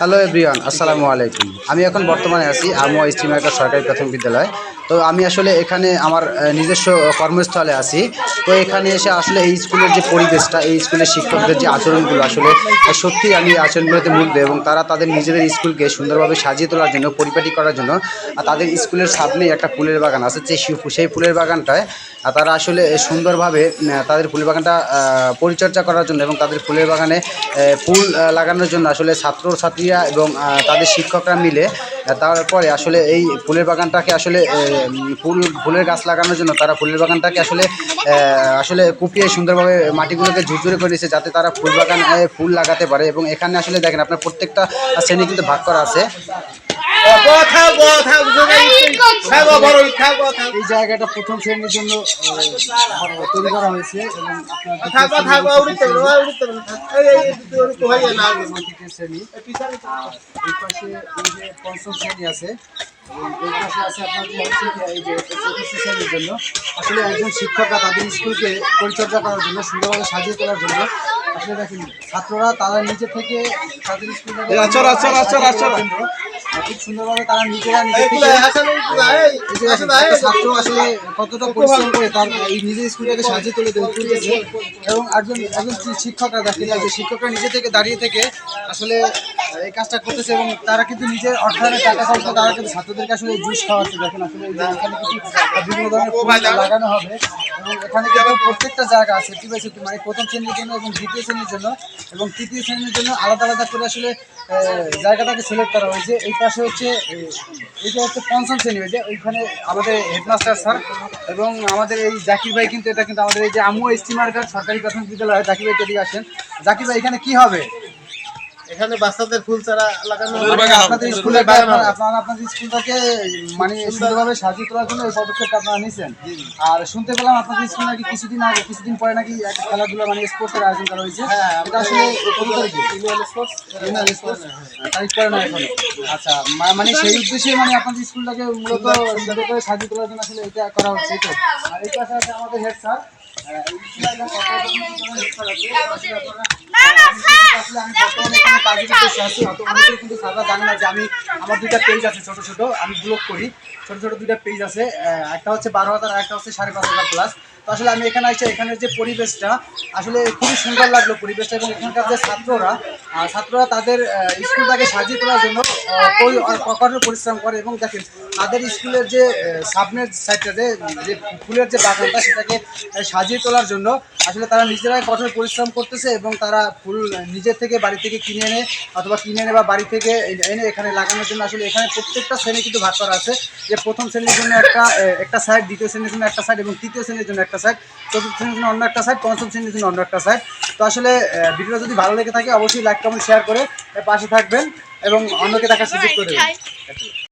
Hello everyone, আসসালামু আলাইকুম। আমি এখন বর্তমানে আছি আমুয়া স্টিমার্কার সরকারি প্রাথমিক বিদ্যালয়। তো আমি আসলে এখানে আমার নিজস্ব কর্মস্থলে আছি। তো এখানে এসে আসলে এই স্কুলের যে পরিবেশটা, এই স্কুলের শিক্ষকদের যে আচরণগুলো আসলে সত্যিই আমি আচরণগুলোতে মুগ্ধ, এবং তারা তাদের নিজেদের স্কুলকে সুন্দরভাবে সাজিয়ে তোলার জন্য, পরিপাটি করার জন্য তাদের স্কুলের সামনেই একটা ফুলের বাগান আছে। সেই ফুলের বাগানটায় তারা আসলে সুন্দরভাবে তাদের ফুলের বাগানটা পরিচর্যা করার জন্য এবং তাদের ফুলের বাগানে ফুল লাগানোর জন্য আসলে ছাত্রছাত্রীরা এবং তাদের শিক্ষকরা মিলে তারপরে আসলে এই ফুলের বাগানটাকে আসলে ফুলের গাছ লাগানোর জন্য তারা ফুলের বাগানটাকে আসলে কুপিয়ে সুন্দরভাবে মাটিগুলোকে ঝুরঝুরে করে দিয়েছে, যাতে তারা ফুল বাগান ফুল লাগাতে পারে। এবং এখানে আসলে দেখেন, আপনার প্রত্যেকটা শ্রেণী কিন্তু ভাগ করা আছে। এই জায়গাটা প্রথম শ্রেণীর জন্য তৈরি করা হয়েছে এবং শ্রেণী এই পাশে এই যে পঞ্চম শ্রেণী আছে এবং এই পাশে আছে আপনার যে হচ্ছে এই যে চতুর্থ শ্রেণীর জন্য আসলে একজন শিক্ষকরা তাদের স্কুলকে পরিচর্যা করার জন্য, সুন্দরভাবে সাজিয়ে তোলার জন্য আসলে দেখেন ছাত্ররা তারা নিজে থেকে তাদের স্কুলটাকে খুব সুন্দরভাবে তারা নিজেরা ছাত্র আসলে কতটা পরিশ্রম করে তার এই নিজের স্কুলটাকে সাজিয়ে তুলেছে। এবং একজন শিক্ষকরা দেখেন যে শিক্ষকরা নিজে থেকে দাঁড়িয়ে থেকে আসলে এই কাজটা করতেছে এবং তারা কিন্তু নিজের অর্থায়নের টাকা খরচ করে তারা কিন্তু ছাত্রদেরকে আসলে জুস খাওয়াচ্ছে। দেখেন আসলে এখানে কিন্তু বিভিন্ন ধরনের ফুল লাগানো হবে এবং এখানে কিন্তু প্রত্যেকটা জায়গা আছে মানে প্রথম শ্রেণীর জন্য এবং দ্বিতীয় শ্রেণীর জন্য এবং তৃতীয় শ্রেণীর জন্য আলাদা আলাদা করে আসলে জায়গাটাকে সিলেক্ট করা হয়েছে। এই পাশে হচ্ছে এইটা হচ্ছে পঞ্চম শ্রেণী হয়েছে, ওইখানে আমাদের হেডমাস্টার স্যার এবং আমাদের এই জাকির ভাই কিন্তু এটা কিন্তু আমাদের এই যে আমুয়া স্টিমার্কার সরকারি প্রাথমিক বিদ্যালয়। জাকির ভাই এদিকে আসেন। জাকির ভাই, এখানে কি হবে? এখানে বাচ্চাদের ফুল চারা লাগানো আপনাদের স্কুলে আপনাদের স্কুলটাকে মানে সুন্দরভাবে সাজিয়ে তোলার জন্য এই পদক্ষেপটা আপনারা নিয়েছেন। আর শুনতে পেলাম আপনাদের স্কুল নাকি কিছুদিন পরে নাকি একটা খেলাধুলা মানে স্পোর্টসের আয়োজন করা হয়েছে। এটা আসলে কত তারিখে? তারিখ পরে না এখনো। আচ্ছা, মানে সেই উদ্দেশ্যে মানে আপনাদের স্কুলটাকে মূলত সুন্দর করে সাজিয়ে তোলার জন্য আসলে এটা করা হচ্ছে। তো আর এই পাশে আছে আমাদের হেড স্যার। কিন্তু স্যাররা জানে না যে আমার দুইটা পেজ আছে ছোট ছোট, আমি ব্লগ করি। ছোট দুইটা পেজ আছে, একটা হচ্ছে 12,000 আর একটা হচ্ছে 5,500 প্লাস। তো আসলে আমি এখানে আসছি, এখানের যে পরিবেশটা আসলে খুবই সুন্দর লাগলো পরিবেশটা, এবং এখানকার যে ছাত্ররা তাদের স্কুলটাকে সাজিয়ে তোলার জন্য কঠোর পরিশ্রম করে। এবং দেখেন তাদের স্কুলের যে সামনের সাইডটাতে যে ফুলের যে বাগানটা সেটাকে সাজিয়ে তোলার জন্য আসলে তারা নিজেরাই কঠোর পরিশ্রম করতেছে এবং তারা ফুল নিজের থেকে বাড়ি থেকে কিনে এনে বা বাড়ি থেকে এনে এখানে লাগানোর জন্য আসলে এখানে প্রত্যেকটা শ্রেণী কিন্তু ভাগ করা আছে। যে প্রথম শ্রেণীর জন্য একটা সাইড, দ্বিতীয় শ্রেণীর জন্য একটা সাইড এবং তৃতীয় শ্রেণীর জন্য একটা সাইড, চতুর্থ শ্রেণীর জন্য অন্য একটা সাইড, পঞ্চম শ্রেণীর জন্য অন্য একটা সাইড। তো আসলে ভিডিওটা যদি ভালো লেগে থাকে অবশ্যই লাইক কমেন্ট শেয়ার করে পাশে থাকবেন এবং অন্যকে দেখার সুযোগ করে দেবেন।